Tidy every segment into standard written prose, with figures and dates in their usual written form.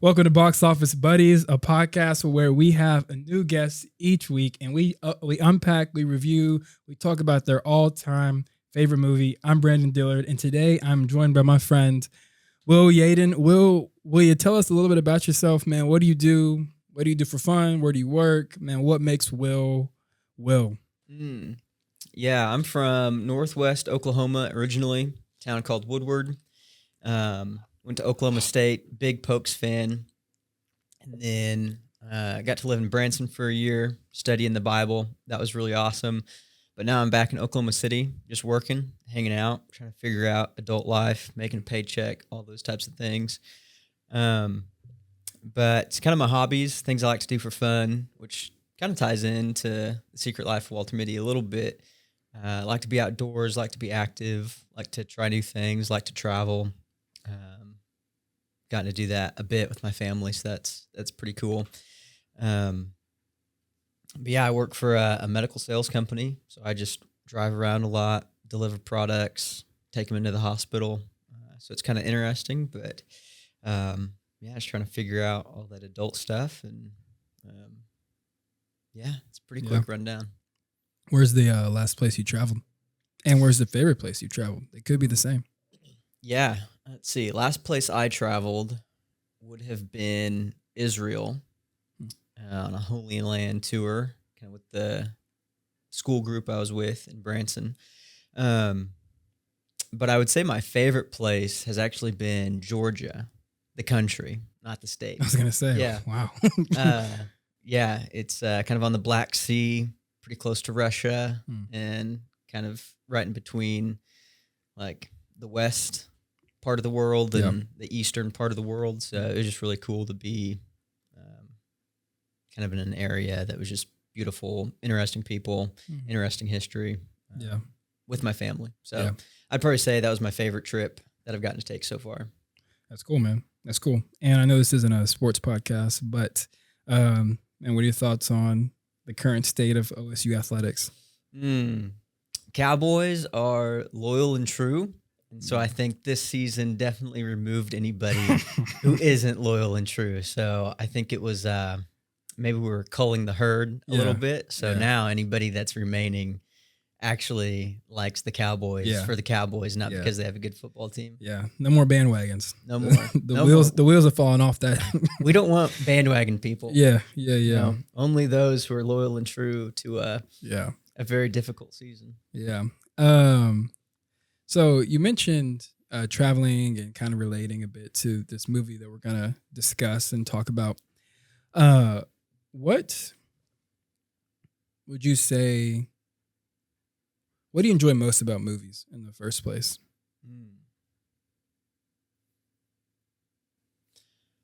Welcome to Box Office Buddies, a podcast where we have a new guest each week, and we unpack, we review, we talk about their all-time favorite movie. I'm Branden Dillard, and today I'm joined by my friend Will Yadon. Will you tell us a little bit about yourself, man? What do you do? What do you do for fun? Where do you work, man? What makes Will? Yeah, I'm from Northwest Oklahoma originally, a town called Woodward. Went to Oklahoma State, big Pokes fan, and then got to live in Branson for a year, studying the Bible. That was really awesome. But now I'm back in Oklahoma City, just working, hanging out, trying to figure out adult life, making a paycheck, all those types of things. But it's kind of my hobbies, things I like to do for fun, which kind of ties into The Secret Life of Walter Mitty a little bit. I like to be outdoors, like to be active, like to try new things, like to travel. Gotten to do that a bit with my family, so that's pretty cool. But yeah, I work for a medical sales company, so I just drive around a lot, deliver products, take them into the hospital. So it's kind of interesting, but yeah, just trying to figure out all that adult stuff, and yeah, it's a pretty quick rundown. Where's the last place you traveled? And where's the favorite place you traveled? It could be the same. Yeah, let's see. Last place I traveled would have been Israel on a Holy Land tour, kind of with the school group I was with in Branson. But I would say my favorite place has actually been Georgia, the country, not the state. I was going to say, yeah. Wow. Yeah, it's kind of on the Black Sea, pretty close to Russia, and kind of right in between, like, the west part of the world and the eastern part of the world. So it was just really cool to be kind of in an area that was just beautiful, interesting people, interesting history with my family. So I'd probably say that was my favorite trip that I've gotten to take so far. That's cool, man. That's cool. And I know this isn't a sports podcast, but and what are your thoughts on the current state of OSU athletics? Cowboys are loyal and true. And so I think this season definitely removed anybody who isn't loyal and true. So I think it was maybe we were culling the herd a little bit. So now anybody that's remaining actually likes the Cowboys for the Cowboys, not because they have a good football team. Yeah, no more bandwagons. No more. The wheels are falling off that. We don't want bandwagon people. Yeah. No, only those who are loyal and true to a very difficult season. Yeah. So you mentioned traveling and kind of relating a bit to this movie that we're going to discuss and talk about. What would you say, what do you enjoy most about movies in the first place?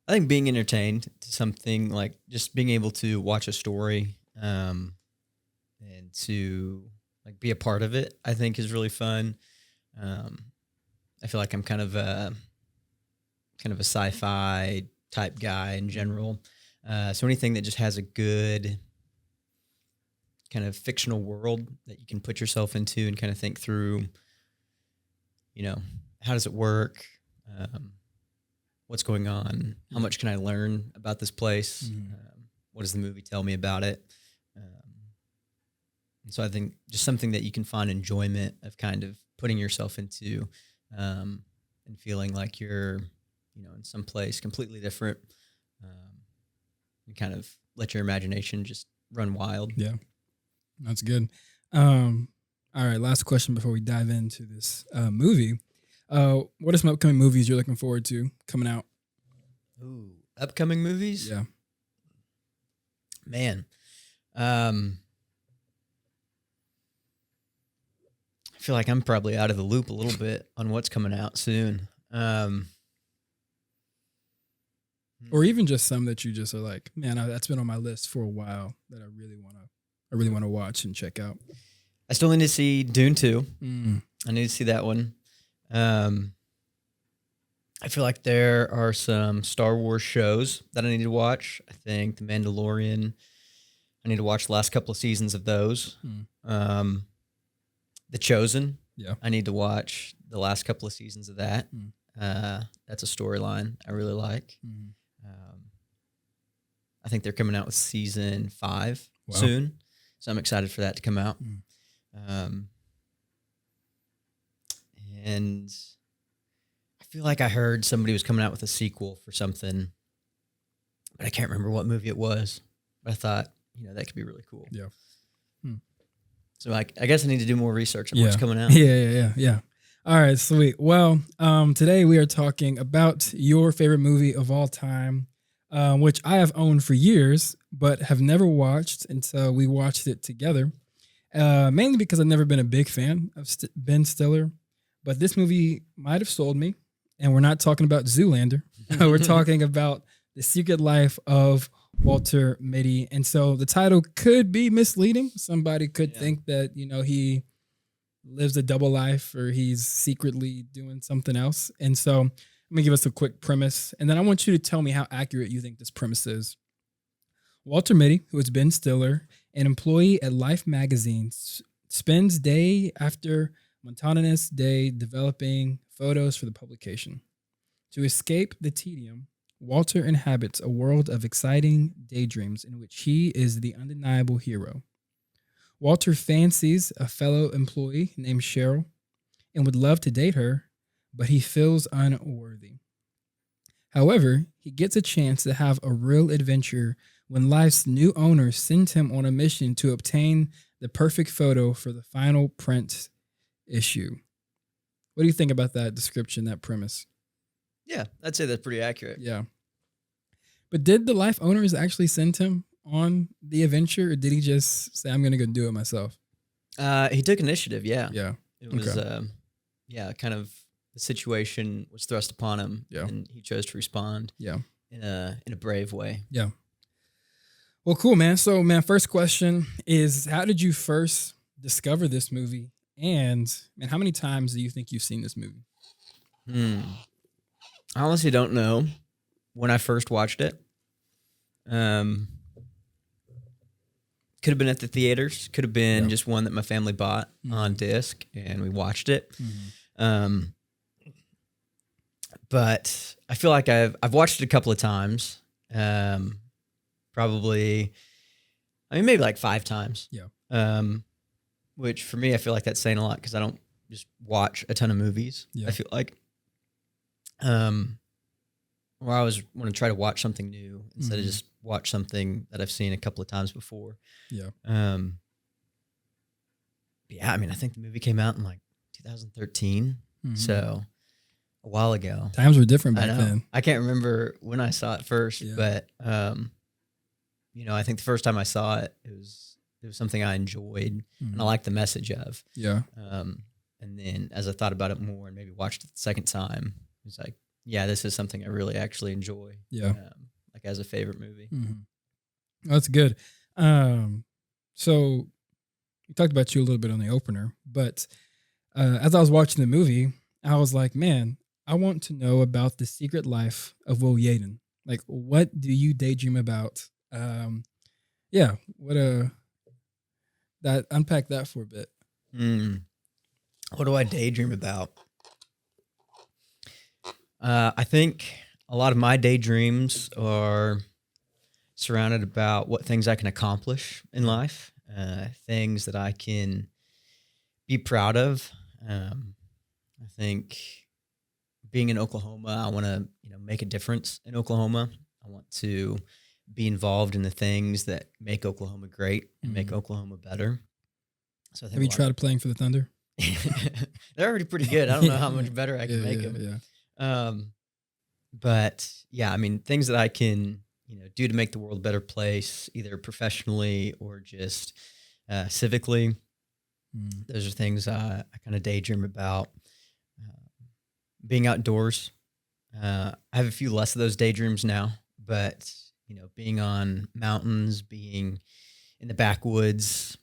I think being entertained to something, like just being able to watch a story and to like be a part of it, I think is really fun. I feel like I'm kind of a sci-fi type guy in general. So anything that just has a good kind of fictional world that you can put yourself into and kind of think through, how does it work? What's going on? How much can I learn about this place? What does the movie tell me about it? And so I think just something that you can find enjoyment of kind of putting yourself into and feeling like you're, in some place completely different and kind of let your imagination just run wild. Yeah, that's good. All right, last question before we dive into this movie. What are some upcoming movies you're looking forward to coming out? Ooh, upcoming movies? Yeah. Man. I feel like I'm probably out of the loop a little bit on what's coming out soon. Or even just some that you just are like, man, that's been on my list for a while that I really want to watch and check out. I still need to see Dune 2. I need to see that one. I feel like there are some Star Wars shows that I need to watch. I think The Mandalorian. I need to watch the last couple of seasons of those. The Chosen. Yeah. I need to watch the last couple of seasons of that. That's a storyline I really like. I think they're coming out with season 5 Wow. soon, so I'm excited for that to come out. And I feel like I heard somebody was coming out with a sequel for something, but I can't remember what movie it was. But I thought, that could be really cool. Yeah. So I guess I need to do more research on what's coming out. Yeah. All right, sweet. Well, today we are talking about your favorite movie of all time, which I have owned for years, but have never watched until we watched it together. Mainly because I've never been a big fan of Ben Stiller, but this movie might have sold me. And we're not talking about Zoolander. We're talking about The Secret Life of Walter Mitty. And so the title could be misleading. Somebody could think that, he lives a double life or he's secretly doing something else. And so I'm going to give us a quick premise. And then I want you to tell me how accurate you think this premise is. Walter Mitty, who is Ben Stiller, an employee at Life magazine, spends day after monotonous day developing photos for the publication. To escape the tedium, Walter inhabits a world of exciting daydreams in which he is the undeniable hero. Walter fancies a fellow employee named Cheryl and would love to date her, but he feels unworthy. However, he gets a chance to have a real adventure when Life's new owner sends him on a mission to obtain the perfect photo for the final print issue. What do you think about that description, that premise? Yeah, I'd say that's pretty accurate. Yeah. But did the Life owners actually send him on the adventure, or did he just say, I'm going to go do it myself? He took initiative, yeah. Yeah. It was, kind of the situation was thrust upon him, and he chose to respond in a brave way. Yeah. Well, cool, man. So, first question is, how did you first discover this movie? And, how many times do you think you've seen this movie? I honestly don't know when I first watched it. Could have been at the theaters. Could have been just one that my family bought on disc, and we watched it. But I feel like I've watched it a couple of times. Probably, maybe like 5 times. Yeah. Which for me, I feel like that's saying a lot because I don't just watch a ton of movies. Yeah. I feel like, or I always want to try to watch something new instead of just watch something that I've seen a couple of times before. Yeah. I think the movie came out in like 2013. So a while ago. Times were different back then. I can't remember when I saw it first, but, I think the first time I saw it, it was something I enjoyed and I liked the message of. Yeah. And then as I thought about it more and maybe watched it the second time, it was like, yeah, this is something I really actually enjoy. Yeah. Like as a favorite movie. That's good. So we talked about you a little bit on the opener, but as I was watching the movie, I was like, man, I want to know about the secret life of Will Yadon. Like, what do you daydream about? Unpack that for a bit. What do I daydream about? I think a lot of my daydreams are surrounded about what things I can accomplish in life, things that I can be proud of. I think being in Oklahoma, I want to, make a difference in Oklahoma. I want to be involved in the things that make Oklahoma great and make Oklahoma better. So I think have you tried playing for the Thunder? They're already pretty good. I don't know how much better I can make them. Yeah. But yeah, things that I can, do to make the world a better place, either professionally or just civically. Those are things I kind of daydream about. Being outdoors. I have a few less of those daydreams now, but being on mountains, being in the backwoods,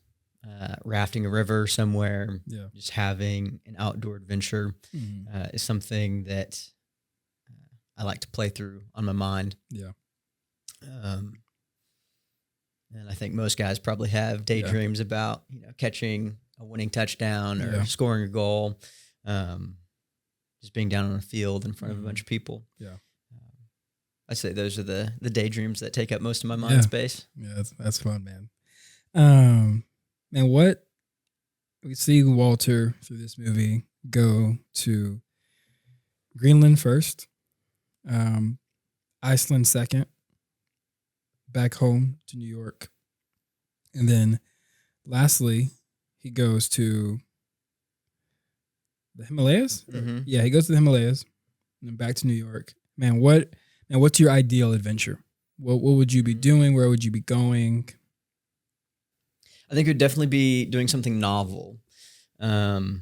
rafting a river somewhere, just having an outdoor adventure is something that I like to play through on my mind. Yeah. And I think most guys probably have daydreams about, catching a winning touchdown or scoring a goal, just being down on a field in front of a bunch of people. Yeah. I say those are the daydreams that take up most of my mind space. Yeah, that's fun, man. And what we see Walter through this movie go to Greenland first, Iceland second, back home to New York, and then lastly he goes to the Himalayas. Mm-hmm. Yeah, he goes to the Himalayas and then back to New York. Man, what's your ideal adventure? What would you be doing? Where would you be going? I think it would definitely be doing something novel. So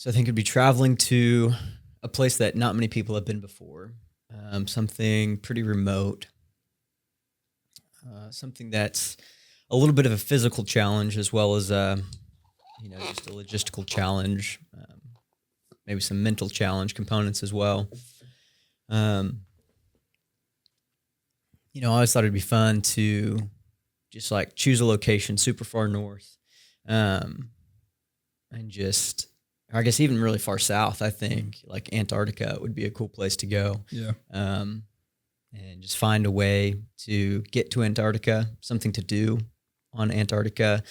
I think it'd be traveling to a place that not many people have been before, something pretty remote, something that's a little bit of a physical challenge as well as just a logistical challenge, maybe some mental challenge components as well. I always thought it'd be fun to just like choose a location super far north, and just, or I guess even really far south. I think like Antarctica would be a cool place to go. Yeah. And just find a way to get to Antarctica, something to do on Antarctica.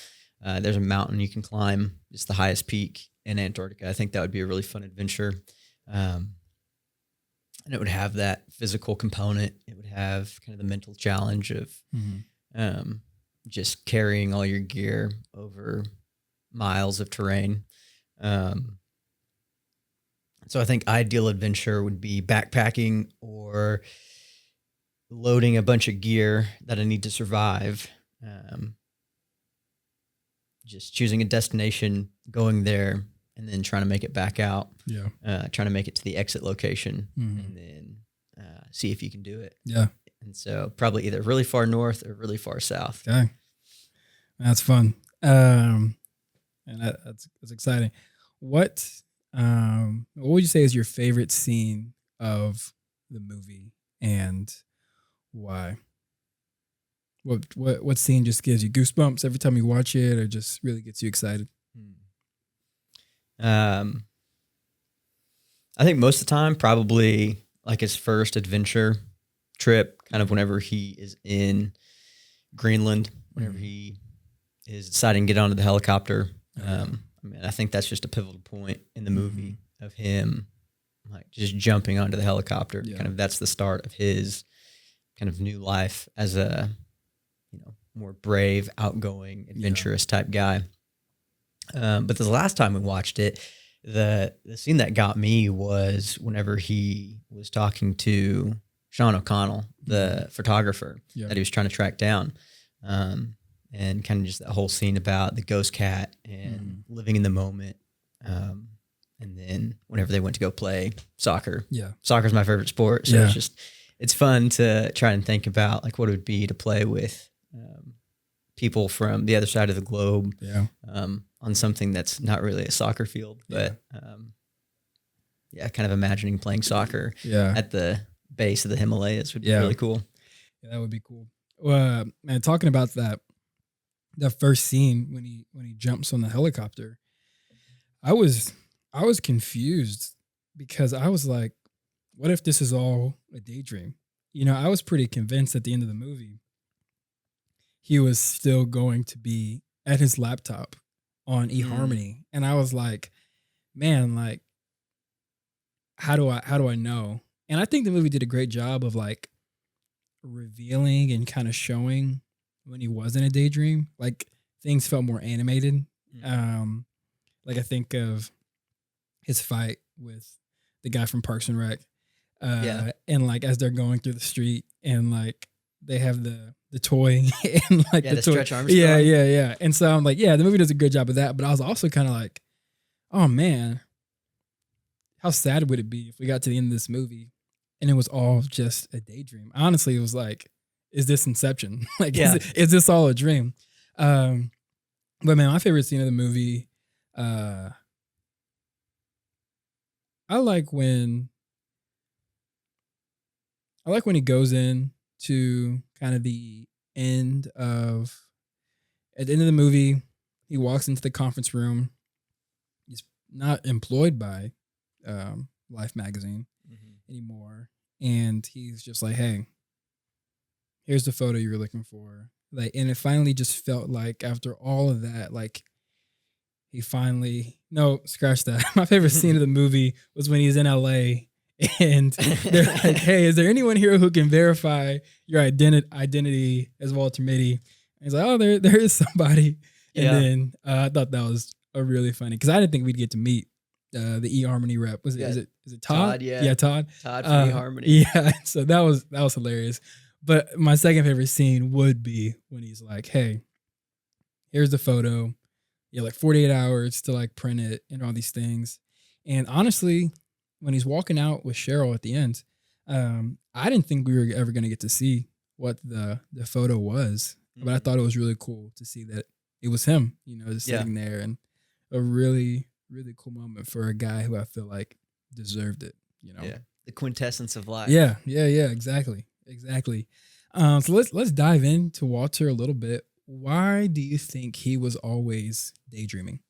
There's a mountain you can climb. It's the highest peak in Antarctica. I think that would be a really fun adventure. And it would have that physical component. It would have kind of the mental challenge of just carrying all your gear over miles of terrain. So I think ideal adventure would be backpacking or loading a bunch of gear that I need to survive. Just choosing a destination, going there, and then trying to make it back out. Yeah. Trying to make it to the exit location, and then see if you can do it. Yeah. And so probably either really far north or really far south. Okay. That's fun. And that's exciting. What would you say is your favorite scene of the movie and why? What scene just gives you goosebumps every time you watch it or just really gets you excited? I think most of the time, probably like his first adventure trip, kind of whenever he is in Greenland, whenever he is deciding to get onto the helicopter. I think that's just a pivotal point in the movie of him like just jumping onto the helicopter. Yeah. Kind of that's the start of his kind of new life as a more brave, outgoing, adventurous type guy. But the last time we watched it, the scene that got me was whenever he was talking to Sean O'Connell, the photographer that he was trying to track down. And kind of just that whole scene about the ghost cat and living in the moment. And then whenever they went to go play soccer, soccer's my favorite sport. So it's fun to try and think about like what it would be to play with people from the other side of the globe on something that's not really a soccer field, but kind of imagining playing soccer at the base of the Himalayas would be really cool. Yeah, that would be cool. Man, talking about that first scene when he jumps on the helicopter, I was confused because I was like, what if this is all a daydream? I was pretty convinced at the end of the movie he was still going to be at his laptop on eHarmony. And I was like, man, like, how do I know? And I think the movie did a great job of like revealing and kind of showing when he was in a daydream, like things felt more animated. Like I think of his fight with the guy from Parks and Rec. And like as they're going through the street and like they have the toy and like the toy. Stretch Armstrong. Yeah. And so I'm like, the movie does a good job of that. But I was also kind of like, oh man, how sad would it be if we got to the end of this movie and it was all just a daydream? Honestly, it was like, is this Inception? Like, is this all a dream? But man, my favorite scene of the movie, I like when he goes in to kind of at the end of the movie, he walks into the conference room. He's not employed by Life magazine Mm-hmm. anymore. And he's just like, hey, here's the photo you were looking for. Like, and it finally just felt like after all of that, like he finally, no, scratch that. My favorite scene of the movie was when he's in LA and they're like, hey, is there anyone here who can verify your identity as Walter Mitty? And he's like, oh, there is somebody. And Yeah. then I thought that was a really funny because I didn't think we'd get to meet the eHarmony rep. Was it? Yeah. Is it Todd? Todd, yeah. Yeah, Todd. Todd from eHarmony. Yeah. So that was hilarious. But my second favorite scene would be when he's like, hey, here's the photo. You have like 48 hours to like print it and all these things. And honestly, when he's walking out with Cheryl at the end, I didn't think we were ever going to get to see what the photo was, but I thought it was really cool to see that it was him, just sitting there, and a really, really cool moment for a guy who I feel like deserved it, Yeah. The quintessence of life. Yeah. Exactly. So let's dive into Walter a little bit. Why do you think he was always daydreaming?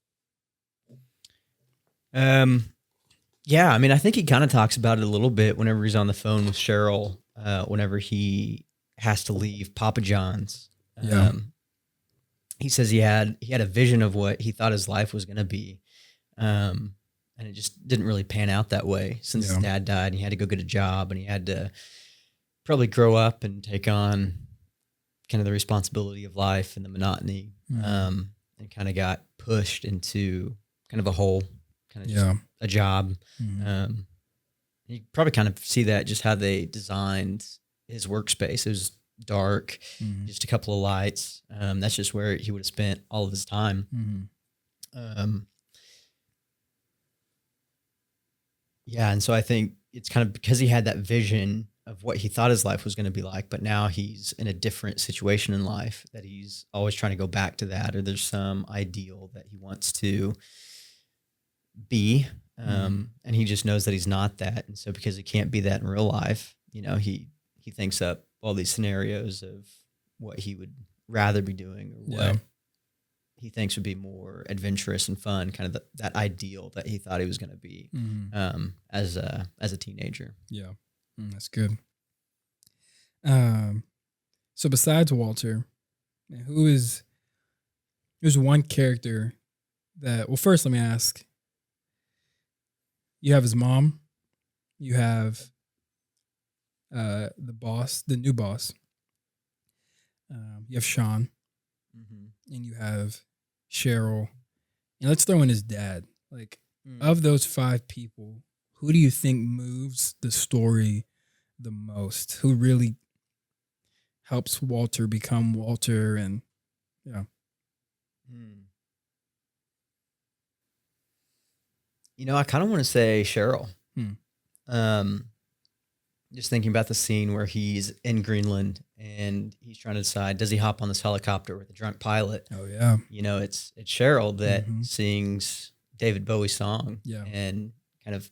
Yeah, I mean, I think he kind of talks about it a little bit whenever he's on the phone with Cheryl, whenever he has to leave Papa John's. Yeah. He says he had a vision of what he thought his life was going to be. And it just didn't really pan out that way since his dad died, and he had to go get a job, and he had to probably grow up and take on kind of the responsibility of life and the monotony, and kind of got pushed into kind of a hole, kind of just a job. You probably kind of see that just how they designed his workspace. It was dark, just a couple of lights. That's just where he would have spent all of his time. Yeah, and so I think it's kind of because he had that vision of what he thought his life was going to be like, but now he's in a different situation in life that he's always trying to go back to that, or there's some ideal that he wants to be. And he just knows that he's not that. And so because he can't be that in real life, he thinks up all these scenarios of what he would rather be doing, or what he thinks would be more adventurous and fun, kind of that ideal that he thought he was going to be as a teenager. Yeah. That's good. So besides Walter, who's one character that, well, first let me ask, you have his mom, you have the new boss, you have Sean, and you have Cheryl, and let's throw in his dad. Like, of those 5 people, who do you think moves the story the most? Who really helps Walter become Walter? And I kind of want to say Cheryl. Just thinking about the scene where he's in Greenland and he's trying to decide, does he hop on this helicopter with a drunk pilot? Oh yeah. It's Cheryl that sings David Bowie's song and kind of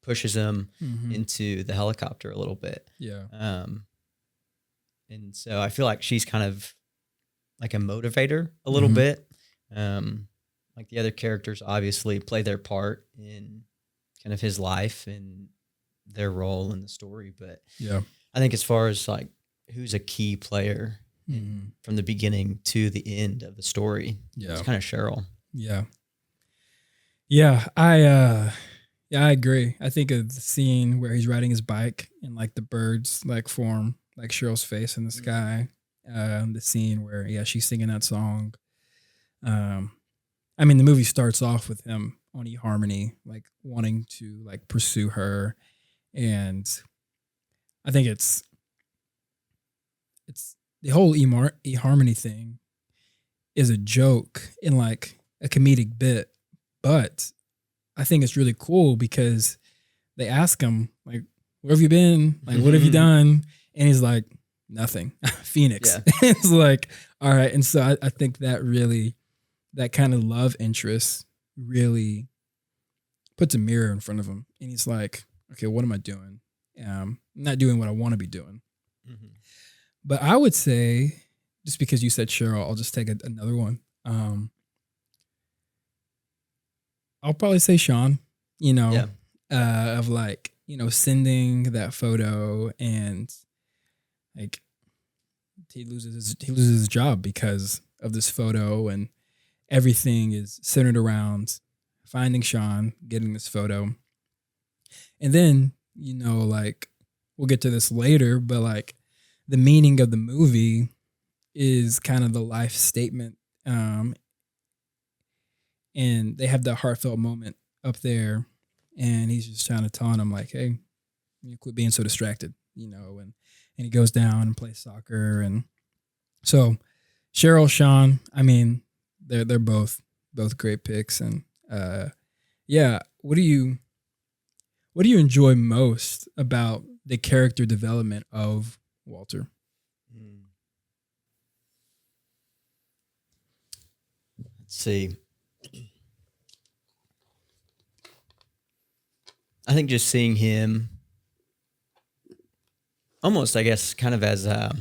pushes him into the helicopter a little bit. Yeah. And so I feel like she's kind of like a motivator a little bit. Like the other characters obviously play their part in kind of his life and their role in the story. But I think as far as like who's a key player from the beginning to the end of the story, it's kind of Cheryl. I agree. I think of the scene where he's riding his bike and like the birds like form like Cheryl's face in the sky. The scene where she's singing that song. I mean, the movie starts off with him on eHarmony, like wanting to like pursue her, and I think it's the whole eHarmony thing is a joke and like a comedic bit, but I think it's really cool because they ask him like, "Where have you been? Like, what have you done?" And he's like, "Nothing." Phoenix. It's like, all right. And so I think that kind of love interest really puts a mirror in front of him, and he's like, "Okay, what am I doing? I'm not doing what I want to be doing." But I would say, just because you said Cheryl, I'll just take another one. I'll probably say Sean. of like, sending that photo, and like he loses his job because of this photo, and everything is centered around finding Sean, getting this photo. And then, like we'll get to this later, but like the meaning of the movie is kind of the life statement. And they have that heartfelt moment up there, and he's just trying to tell him like, hey, quit being so distracted, and he goes down and plays soccer. And so Cheryl, Sean, I mean, they're both great picks. And yeah, what do you enjoy most about the character development of Walter? Let's see. I think just seeing him almost, I guess, kind of as I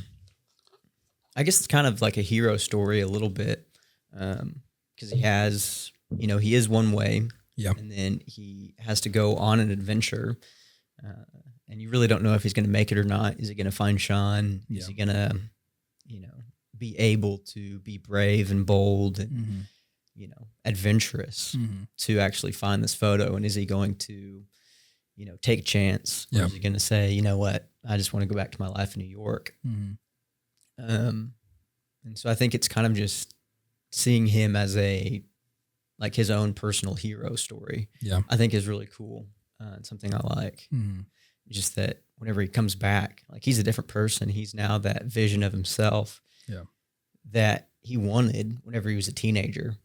guess it's kind of like a hero story a little bit, because he has, he is one way, Yeah. and then he has to go on an adventure, and you really don't know if he's going to make it or not. Is he going to find Sean? Yeah. Is he going to, be able to be brave and bold and, adventurous to actually find this photo? And is he going to, take a chance? Or is he going to say, you know what, I just want to go back to my life in New York? And so I think it's kind of just seeing him as like his own personal hero story. Yeah. I think is really cool. It's something I like. Just that whenever he comes back, like he's a different person. He's now that vision of himself that he wanted whenever he was a teenager.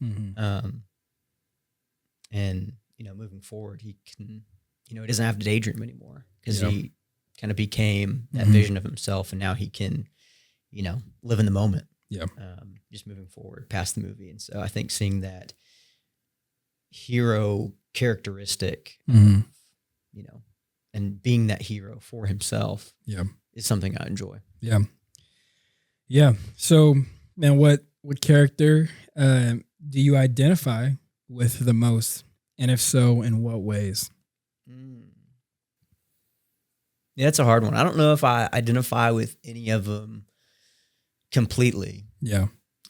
And, moving forward, he can, he doesn't have to daydream anymore because he kind of became that vision of himself, and now he can, live in the moment. Yeah. Just moving forward past the movie. And so I think seeing that hero characteristic, and being that hero for himself is something I enjoy. Yeah. Yeah. So, man, what character do you identify with the most? And if so, in what ways? Yeah, it's a hard one. I don't know if I identify with any of them completely. Yeah.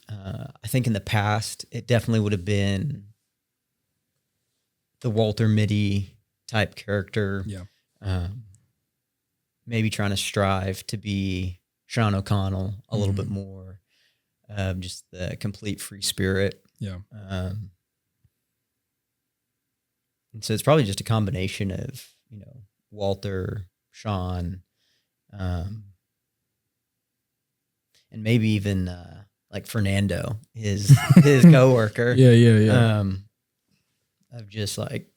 I think in the past, it definitely would have been the Walter Mitty type character. Yeah. Maybe trying to strive to be Sean O'Connell a little bit more. Just the complete free spirit. Yeah. And so it's probably just a combination of, Walter, Sean, and maybe even like Fernando, his coworker. Yeah. Of just like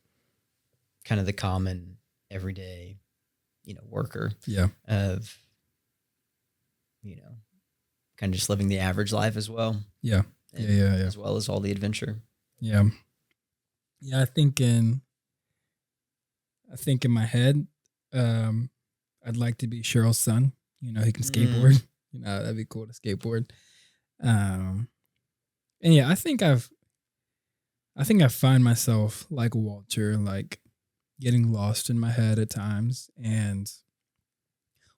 kind of the common everyday, worker. Yeah. Of, kind of just living the average life as well. Yeah. Yeah. As well as all the adventure. Yeah. Yeah. I think in my head, I'd like to be Cheryl's son. He can skateboard. That'd be cool to skateboard. And yeah, I think I find myself like Walter, like getting lost in my head at times and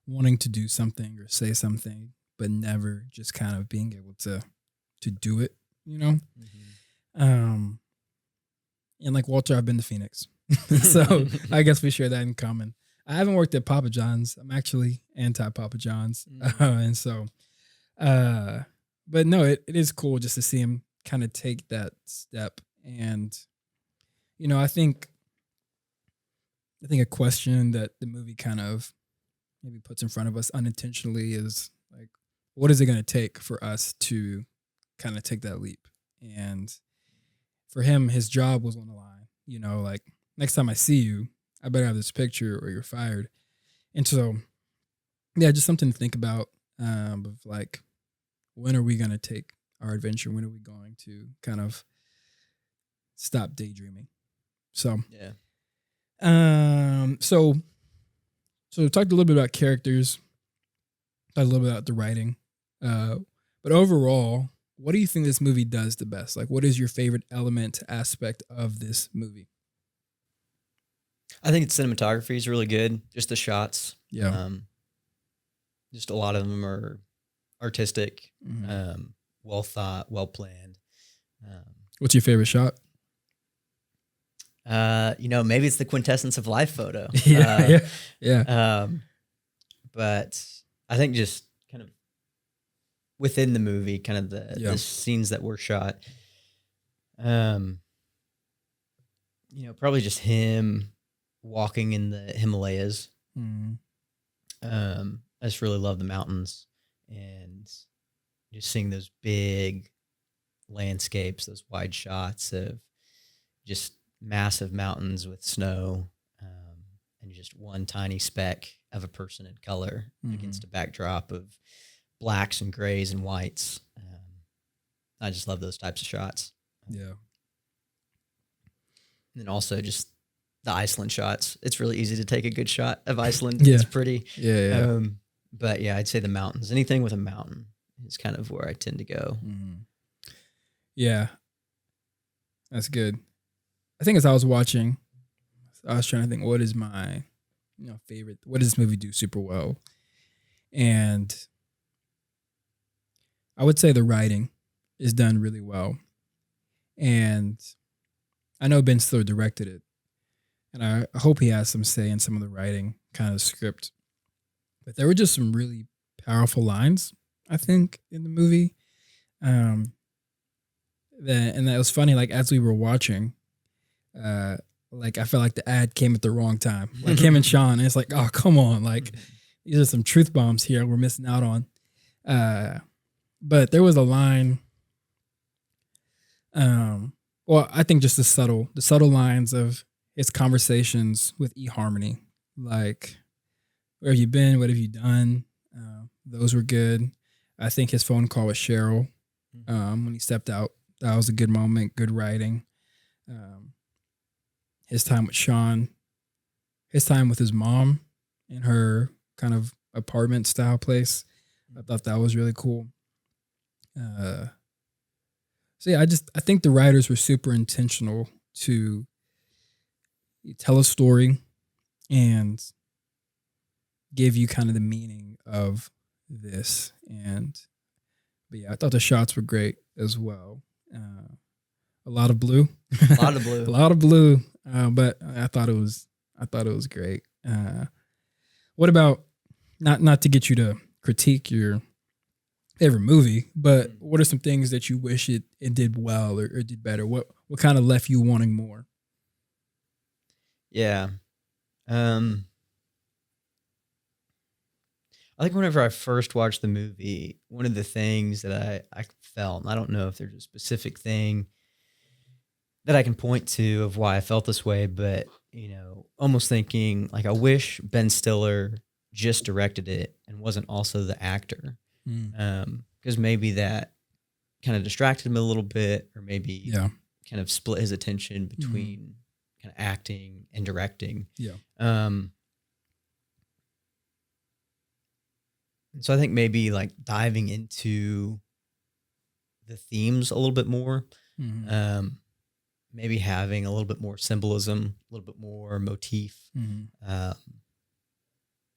wanting to do something or say something, but never just kind of being able to do it, And like Walter, I've been to Phoenix. So I guess we share that in common. I haven't worked at Papa John's. I'm actually anti Papa John's. And so, but no, it is cool just to see him kind of take that step. And, I think a question that the movie kind of maybe puts in front of us unintentionally is like, what is it going to take for us to kind of take that leap? And for him, his job was on the line, like, next time I see you, I better have this picture or you're fired. And so, yeah, just something to think about of like, when are we going to take our adventure? When are we going to kind of stop daydreaming? So, yeah. So we talked a little bit about characters, talked a little bit about the writing, but overall, what do you think this movie does the best? Like, what is your favorite element, aspect of this movie? I think the cinematography is really good. Just the shots. Yeah. Just a lot of them are artistic, Mhm. well thought, well planned. What's your favorite shot? Maybe it's the quintessence of life photo. Yeah, yeah. But I think just kind of within the movie, kind of Yeah. the scenes that were shot. Probably just him walking in the Himalayas. Mhm. I just really love the mountains and just seeing those big landscapes, those wide shots of just massive mountains with snow, and just one tiny speck of a person in color against a backdrop of blacks and grays and whites. I just love those types of shots. Yeah. And then also just the Iceland shots. It's really easy to take a good shot of Iceland. Yeah. It's pretty. Yeah. But yeah, I'd say the mountains. Anything with a mountain is kind of where I tend to go. Yeah. That's good. I think as I was watching, I was trying to think, what is my favorite? What does this movie do super well? And I would say the writing is done really well. And I know Ben Stiller directed it, and I hope he has some say in some of the writing kind of script. But there were just some really powerful lines, I think, in the movie. That was funny. Like as we were watching, like I felt like the ad came at the wrong time. Like him and Sean, and it's like, oh come on, like these are some truth bombs here we're missing out on. But there was a line. Well, I think just the subtle lines of his conversations with eHarmony, like where have you been, what have you done? Those were good. I think his phone call with Cheryl when he stepped out, that was a good moment, good writing. His time with Sean, his time with his mom in her kind of apartment style place, I thought that was really cool. So yeah, I think the writers were super intentional to tell a story and give you kind of the meaning of this. But yeah, I thought the shots were great as well. A lot of blue, A lot of blue. a lot of blue. But I thought it was great. What about not to get you to critique your favorite movie, but what are some things that you wish it did well or did better? What kind of left you wanting more? Yeah. I think whenever I first watched the movie, one of the things that I felt, and I don't know if there's a specific thing that I can point to of why I felt this way, but almost thinking like I wish Ben Stiller just directed it and wasn't also the actor. Because maybe that kind of distracted him a little bit, or maybe kind of split his attention between kind of acting and directing. So I think maybe like diving into the themes a little bit more, maybe having a little bit more symbolism, a little bit more motif,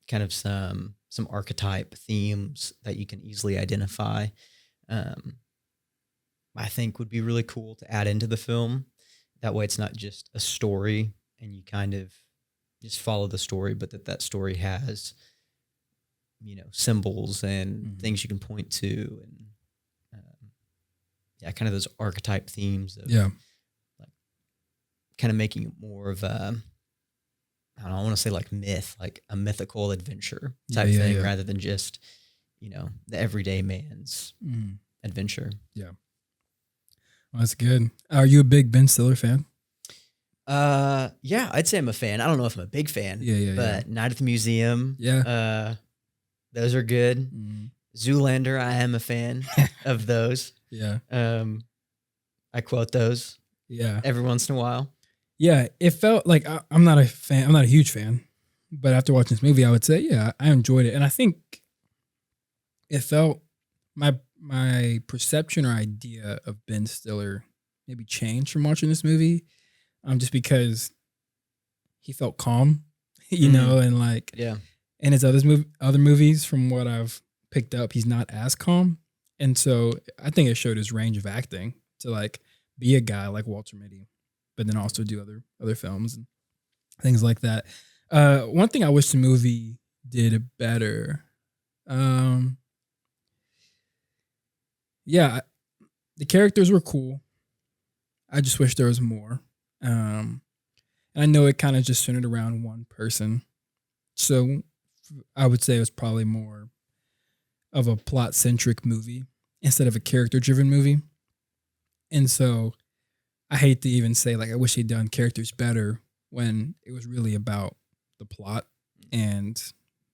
kind of some archetype themes that you can easily identify. I think would be really cool to add into the film. That way it's not just a story and you kind of just follow the story, but that story has, symbols and things you can point to, and kind of those archetype themes of like kind of making it more of a, I want to say like myth, like a mythical adventure type thing, rather than just, the everyday man's adventure. Yeah. Well, that's good. Are you a big Ben Stiller fan? Yeah, I'd say I'm a fan. I don't know if I'm a big fan, but Night at the Museum, those are good. Zoolander, I am a fan of those. I quote those every once in a while. Yeah, it felt like I'm not a fan. I'm not a huge fan, but after watching this movie, I would say, I enjoyed it, and I think it felt my perception or idea of Ben Stiller maybe changed from watching this movie, just because he felt calm, you know, and like Yeah. in his other movies, from what I've picked up, he's not as calm. And so I think it showed his range of acting to like be a guy like Walter Mitty, but then also do other films and things like that. One thing I wish the movie did better. Yeah, the characters were cool. I just wish there was more. And I know it kind of just centered around one person. So I would say it was probably more of a plot centric movie instead of a character driven movie. And so I hate to even say like I wish he'd done characters better when it was really about the plot and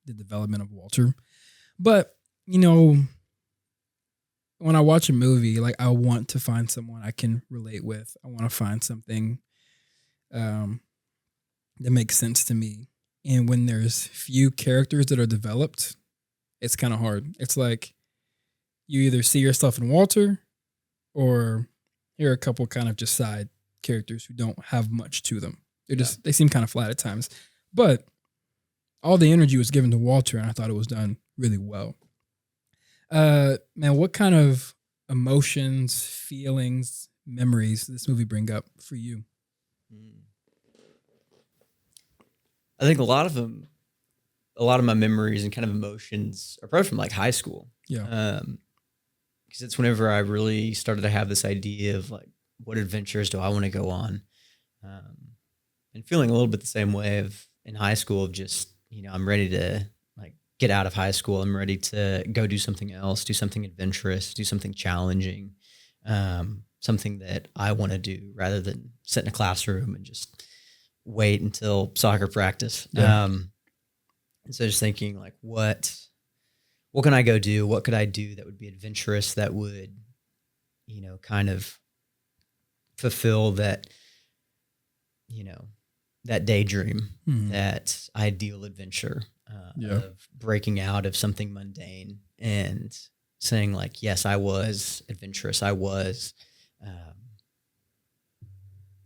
the development of Walter. But, you know, when I watch a movie, like I want to find someone I can relate with. I want to find something that makes sense to me. And when there's few characters that are developed, it's kind of hard. It's like you either see yourself in Walter or you're a couple kind of just side characters who don't have much to them. They seem kind of flat at times. But all the energy was given to Walter, and I thought it was done really well. Man, what kind of emotions, feelings, memories does this movie bring up for you? I think a lot of my memories and kind of emotions are probably from like high school. Yeah. Because it's whenever I really started to have this idea of like, what adventures do I want to go on? And feeling a little bit the same way in high school of just, you know, I'm ready to like get out of high school. I'm ready to go do something else, do something adventurous, do something challenging, something that I want to do rather than sit in a classroom and just wait until soccer practice. Yeah. And so just thinking like, what can I go do? What could I do that would be adventurous, that would, you know, kind of fulfill that, you know, that daydream, that ideal adventure of breaking out of something mundane and saying like, yes, I was adventurous. I was,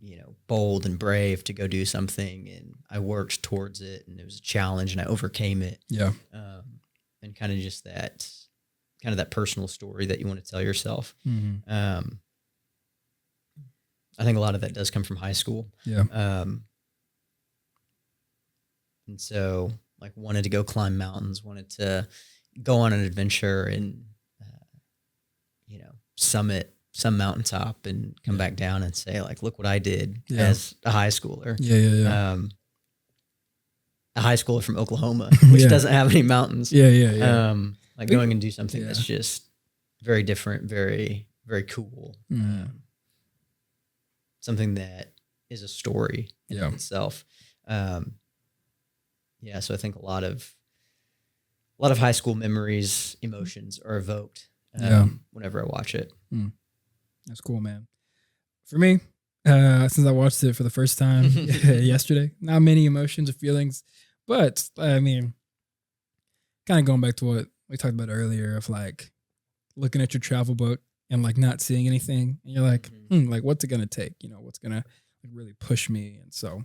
you know, bold and brave to go do something. And I worked towards it, and it was a challenge and I overcame it. Yeah. And kind of just that personal story that you want to tell yourself. I think a lot of that does come from high school. Yeah. And so like wanted to go climb mountains, wanted to go on an adventure and, you know, summit some mountaintop and come back down and say like, look what I did as a high schooler. Yeah. A high schooler from Oklahoma, which doesn't have any mountains. Yeah. Like going and do something that's just very different, very, very cool. Something that is a story in itself. So I think a lot of high school memories, emotions are evoked whenever I watch it. That's cool, man. For me, since I watched it for the first time yesterday, not many emotions or feelings, but I mean, kind of going back to what we talked about earlier of like looking at your travel book and like not seeing anything, and you're like, like what's it gonna take? You know, what's gonna like really push me? And so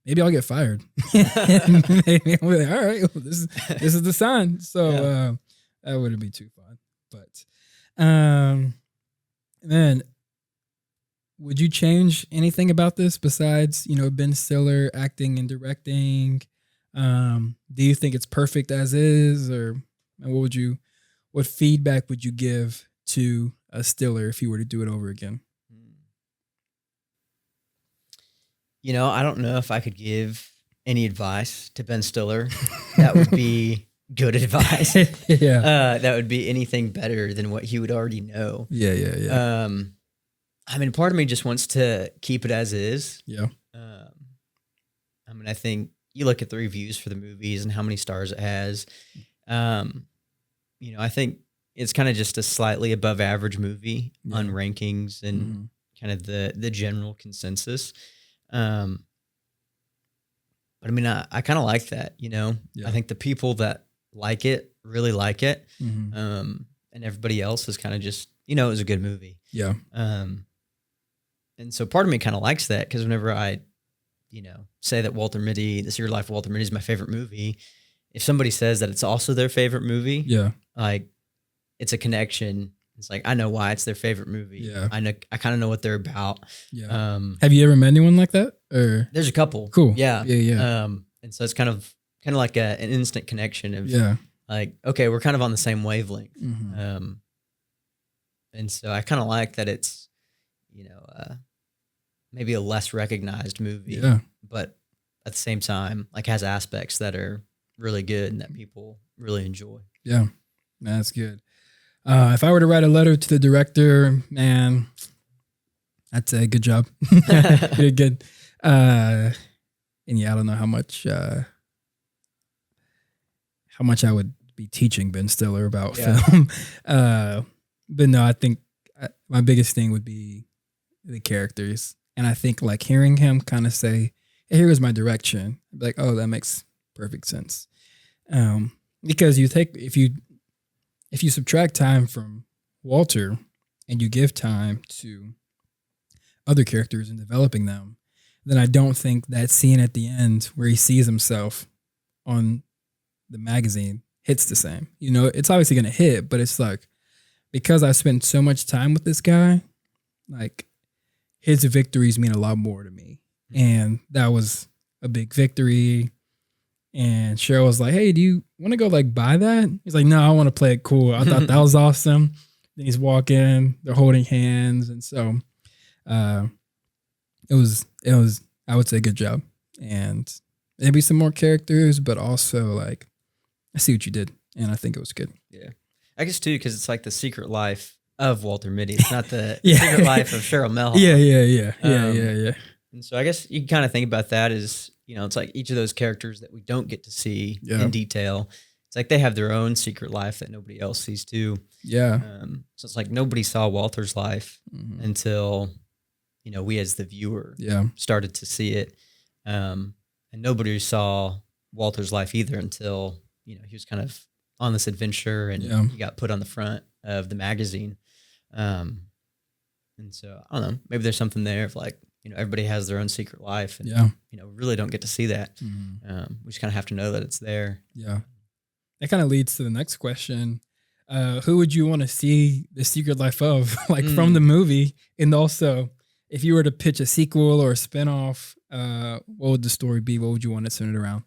maybe I'll get fired. Maybe I'll be like, all right, well, this is the sign. So that wouldn't be too fun. But man, would you change anything about this besides, you know, Ben Stiller acting and directing? Do you think it's perfect as is, or what feedback would you give to a Stiller if he were to do it over again? You know, I don't know if I could give any advice to Ben Stiller. That would be good advice. That would be anything better than what he would already know. Yeah. I mean, part of me just wants to keep it as is. Yeah. I mean, I think you look at the reviews for the movies and how many stars it has. You know, I think it's kind of just a slightly above average movie on rankings and kind of the general consensus. But I mean, I kind of like that, you know. I think the people that like it really like it, and everybody else is kind of just, you know, it was a good movie. Yeah. And so part of me kind of likes that, because whenever I say that The Secret Life of Walter Mitty is my favorite movie, if somebody says that it's also their favorite movie, Yeah. like it's a connection. It's like, I know why it's their favorite movie. Yeah. I kind of know what they're about. Yeah. Have you ever met anyone like that? Or There's a couple. Cool. Yeah. Yeah. And so it's kind of like an instant connection of like, okay, we're kind of on the same wavelength. Mm-hmm. And so I kind of like that it's, maybe a less recognized movie, but at the same time, like has aspects that are really good and that people really enjoy. Yeah, that's good. If I were to write a letter to the director, man, I'd say good job. You did good. And yeah, I don't know how much I would be teaching Ben Stiller about film. But no, I think my biggest thing would be the characters. And I think like hearing him kind of say, hey, here was my direction. I'd be like, oh, that makes perfect sense. Because if you subtract time from Walter and you give time to other characters and developing them, then I don't think that scene at the end where he sees himself on the magazine hits the same. It's obviously going to hit, but it's like, because I spent so much time with this guy, like his victories mean a lot more to me. And that was a big victory. And Cheryl was like, hey, do you want to go like buy that? He's like, no, I want to play it cool. I thought that was awesome. Then he's walking, they're holding hands. And so it was, I would say, good job. And maybe some more characters, but also like, I see what you did. And I think it was good. Yeah. I guess too, because it's like the secret life of Walter Mitty. It's not the secret life of Cheryl Melham. Yeah. And so I guess you can kind of think about that as, it's like each of those characters that we don't get to see in detail. It's like they have their own secret life that nobody else sees too. Yeah. So it's like nobody saw Walter's life until, we as the viewer started to see it. And nobody saw Walter's life either until, he was kind of on this adventure and he got put on the front of the magazine. And so I don't know, maybe there's something there of like, everybody has their own secret life and, really don't get to see that. We just kind of have to know that it's there. Yeah. That kind of leads to the next question. Who would you want to see the secret life of, like from the movie? And also, if you were to pitch a sequel or a spinoff, what would the story be? What would you want to center it around?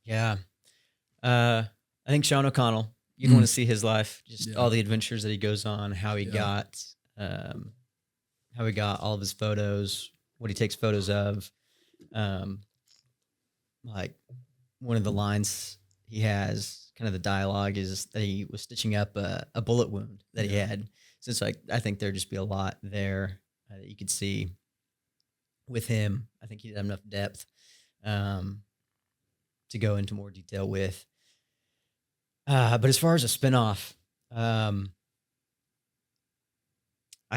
Yeah. I think Sean O'Connell, you'd want to see his life, just all the adventures that he goes on, how he got all of his photos, what he takes photos of. Like one of the lines he has, kind of the dialogue is that he was stitching up a bullet wound that he had. So it's like, I think there'd just be a lot there that you could see with him. I think he'd have enough depth to go into more detail with. But as far as a spinoff, I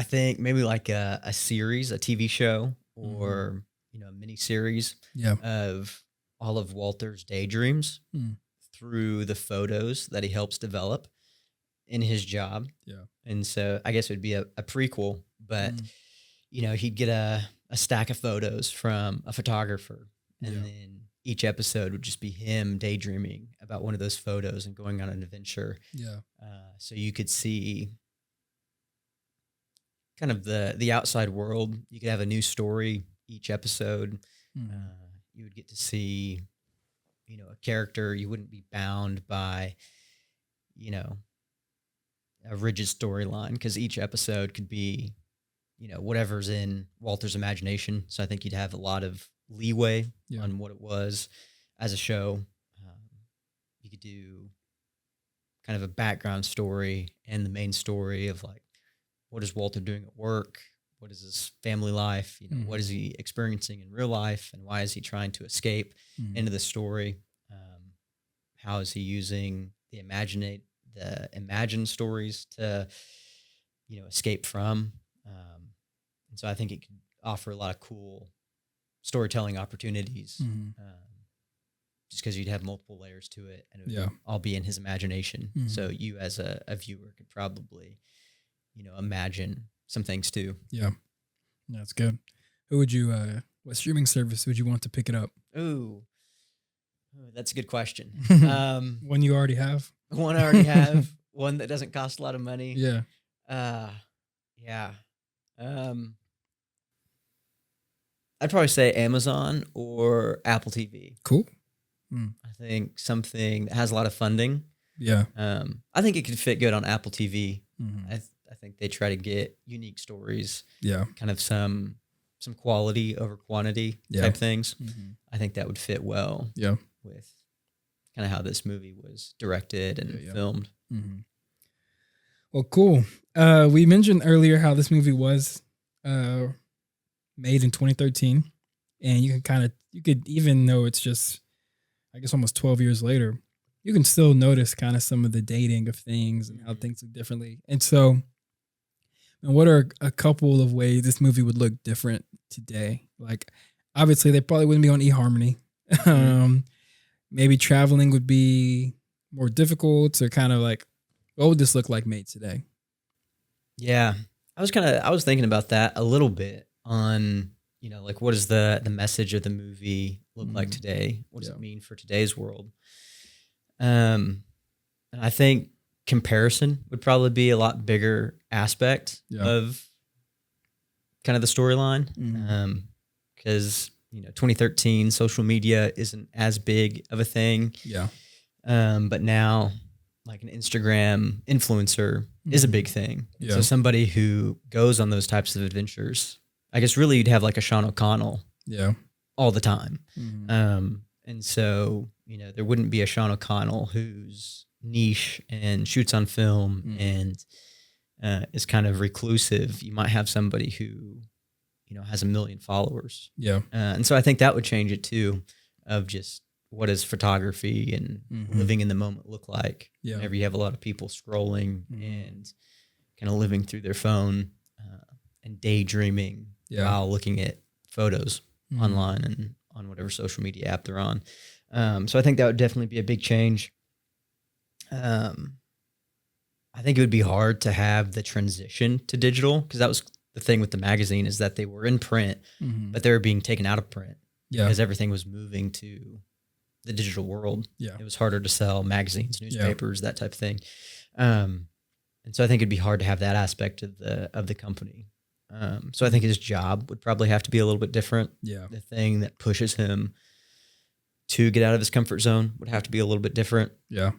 think maybe like a series, a TV show, or a mini series of all of Walter's daydreams through the photos that he helps develop in his job. Yeah. And so I guess it would be a prequel, but he'd get a stack of photos from a photographer, and then each episode would just be him daydreaming about one of those photos and going on an adventure. Yeah. So you could see kind of the outside world. You could have a new story each episode. You would get to see, a character. You wouldn't be bound by, a rigid storyline, because each episode could be, whatever's in Walter's imagination. So I think you'd have a lot of leeway on what it was as a show. You could do kind of a background story and the main story of like, what is Walter doing at work? What is his family life? What is he experiencing in real life? And why is he trying to escape into the story? How is he using the imagined stories to, escape from? And so I think it could offer a lot of cool storytelling opportunities, just because you'd have multiple layers to it, and it would all be in his imagination. So you as a viewer could probably, imagine some things too. Yeah, that's good. Who would you What streaming service would you want to pick it up? Ooh, that's a good question. One you already have? One I already have. One that doesn't cost a lot of money. Yeah. Yeah. I'd probably say Amazon or Apple TV. Cool. I think something that has a lot of funding. Yeah. I think it could fit good on Apple TV. Mhm. I think they try to get unique stories, Yeah. kind of some quality over quantity type things. Mhm. I think that would fit well Yeah. with kind of how this movie was directed and filmed. Mhm. Well, cool. We mentioned earlier how this movie was made in 2013, and you could, even though it's just, I guess, almost 12 years later, you can still notice kind of some of the dating of things and how things look differently. And so, and what are a couple of ways this movie would look different today? Like, obviously, they probably wouldn't be on eHarmony. Maybe traveling would be more difficult, or kind of like, what would this look like made today? Yeah, I was thinking about that a little bit on, like, what does the message of the movie look like today? What does it mean for today's world? And I think comparison would probably be a lot bigger aspect of kind of the storyline. Because 2013 social media isn't as big of a thing. Yeah. But now, like, an Instagram influencer is a big thing. So somebody who goes on those types of adventures, I guess really you'd have like a Sean O'Connell all the time. And so, there wouldn't be a Sean O'Connell who's niche and shoots on film and is kind of reclusive. You might have somebody who, has 1 million followers. Yeah. And so I think that would change it too, of just what does photography and living in the moment look like whenever you have a lot of people scrolling and kind of living through their phone and daydreaming while looking at photos online and on whatever social media app they're on. So I think that would definitely be a big change. I think it would be hard to have the transition to digital, because that was the thing with the magazine, is that they were in print, but they were being taken out of print because everything was moving to the digital world. Yeah. It was harder to sell magazines, newspapers, that type of thing. And so I think it'd be hard to have that aspect of the company. So I think his job would probably have to be a little bit different. Yeah. The thing that pushes him to get out of his comfort zone would have to be a little bit different. Yeah.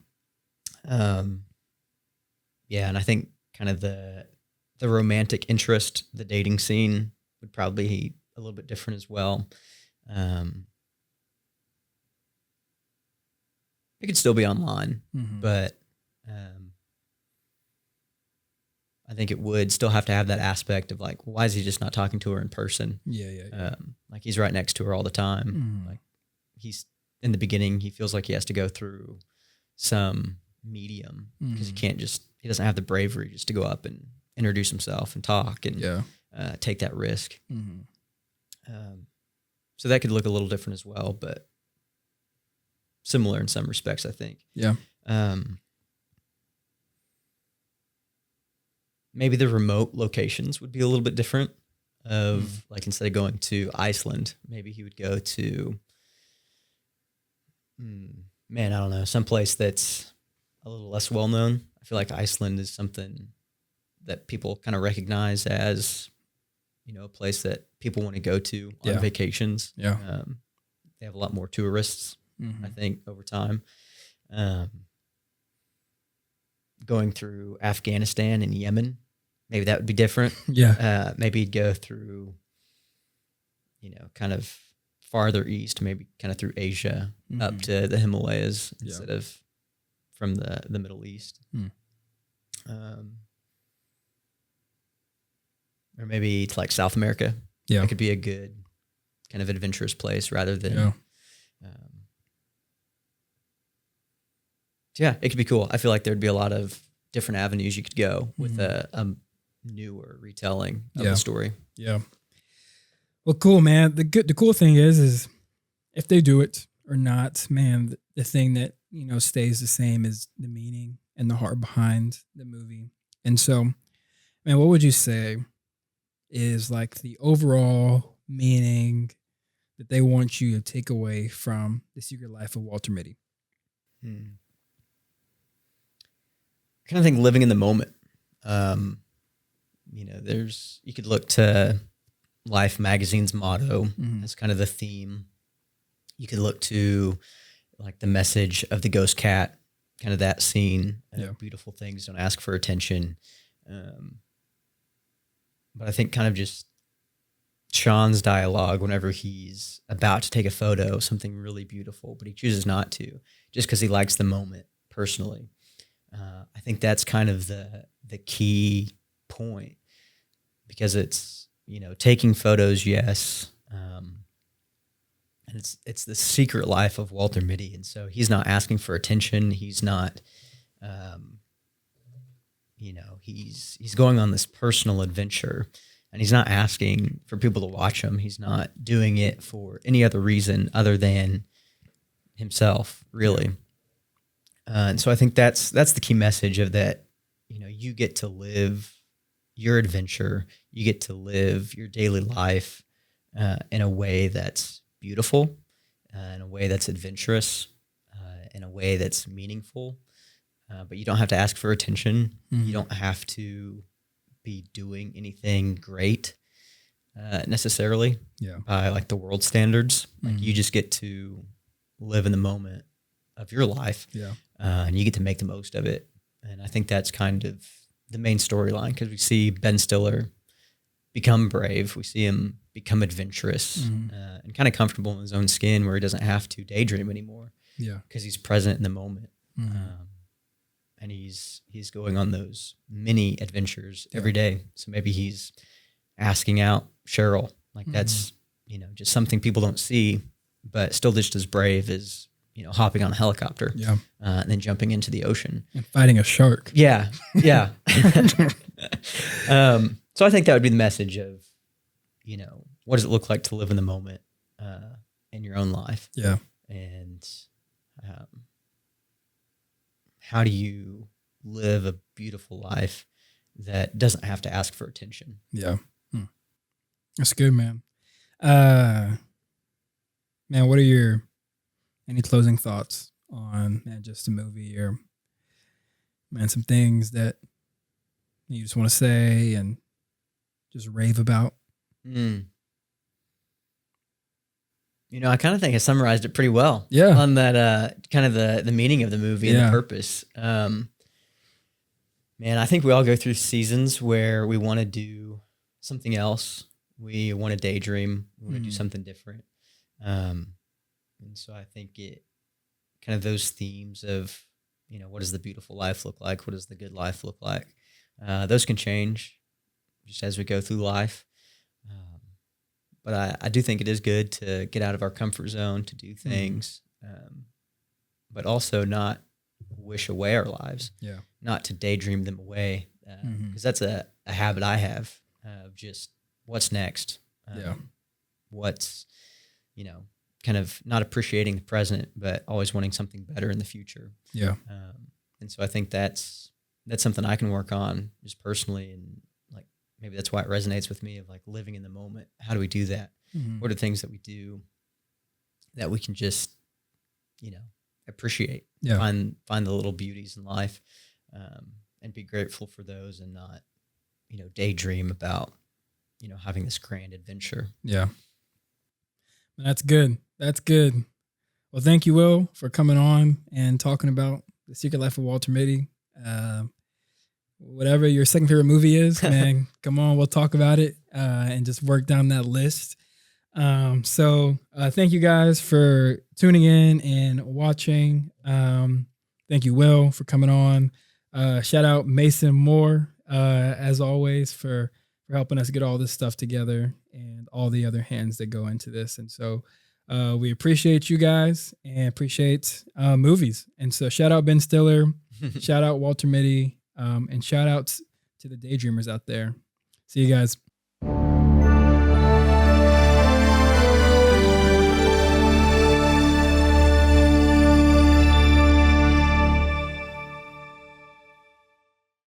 Yeah. And I think kind of the romantic interest, the dating scene would probably be a little bit different as well. It could still be online, but I think it would still have to have that aspect of, like, why is he just not talking to her in person? Yeah. Like, he's right next to her all the time. Like, he's in the beginning, he feels like he has to go through some medium because he doesn't have the bravery just to go up and introduce himself and talk and take that risk. So that could look a little different as well, but similar in some respects, I think. Yeah. Maybe the remote locations would be a little bit different. Like, instead of going to Iceland, maybe he would go to, I don't know, someplace that's a little less well known. I feel like Iceland is something that people kind of recognize as, a place that people want to go to on vacations. Yeah. They have a lot more tourists, I think, over time. Going through Afghanistan and Yemen, maybe that would be different. Yeah. Maybe he'd go through, kind of farther east, maybe kind of through Asia up to the Himalayas instead of from the Middle East. Or maybe to, like, South America. Yeah. It could be a good kind of adventurous place rather than, it could be cool. I feel like there'd be a lot of different avenues you could go with a newer retelling of the story. Yeah. Well, cool, man. The cool thing is if they do it or not, man, the thing that, stays the same is the meaning and the heart behind the movie. And so, man, what would you say is, like, the overall meaning that they want you to take away from The Secret Life of Walter Mitty? I kind of think living in the moment. You could look to Life magazine's motto as kind of the theme. You could look to like the message of the ghost cat, kind of that scene. Beautiful things don't ask for attention. But I think kind of just Sean's dialogue whenever he's about to take a photo, something really beautiful, but he chooses not to just because he likes the moment personally. I think that's kind of the key point, because it's, taking photos, yes. And it's the secret life of Walter Mitty. And so he's not asking for attention. He's not, he's going on this personal adventure, and he's not asking for people to watch him. He's not doing it for any other reason other than himself, really. And so I think that's the key message of that. You get to live your adventure. You get to live your daily life in a way that's beautiful, in a way that's adventurous, in a way that's meaningful. But you don't have to ask for attention. You don't have to be doing anything great necessarily by like the world standards. Like you just get to live in the moment of your life, and you get to make the most of it. And I think that's kind of the main storyline, because we see Ben Stiller become brave. We see him become adventurous and kind of comfortable in his own skin, where he doesn't have to daydream anymore. Because he's present in the moment. And he's going on those mini adventures every day. So maybe he's asking out Cheryl. Like that's, just something people don't see, but still just as brave as, hopping on a helicopter and then jumping into the ocean. And fighting a shark. Yeah. So I think that would be the message of, what does it look like to live in the moment in your own life? And how do you live a beautiful life that doesn't have to ask for attention? That's good, man. Man, what are any closing thoughts on just the movie, or some things that you just want to say and just rave about? I kind of think I summarized it pretty well. On that kind of the meaning of the movie and the purpose. Man, I think we all go through seasons where we want to do something else. We want to daydream. We want to do something different. And so I think it kind of those themes of, what does the beautiful life look like? What does the good life look like? Those can change just as we go through life. But I do think it is good to get out of our comfort zone, to do things, but also not wish away our lives, not to daydream them away, because that's a habit I have of just what's next, what's, kind of not appreciating the present, but always wanting something better in the future. And so I think that's something I can work on just personally, and like maybe that's why it resonates with me, of like living in the moment. How do we do that? What are things that we do that we can just, appreciate, find the little beauties in life, and be grateful for those, and not, daydream about, having this grand adventure. That's good. That's good. Well, thank you, Will, for coming on and talking about The Secret Life of Walter Mitty. Whatever your second favorite movie is, man, come on, we'll talk about it and just work down that list. So thank you guys for tuning in and watching. Thank you, Will, for coming on. Shout out Mason Moore, as always, for helping us get all this stuff together, and all the other hands that go into this. And so we appreciate you guys, and appreciate movies. And so shout out Ben Stiller, shout out Walter Mitty, and shout outs to the daydreamers out there. See you guys.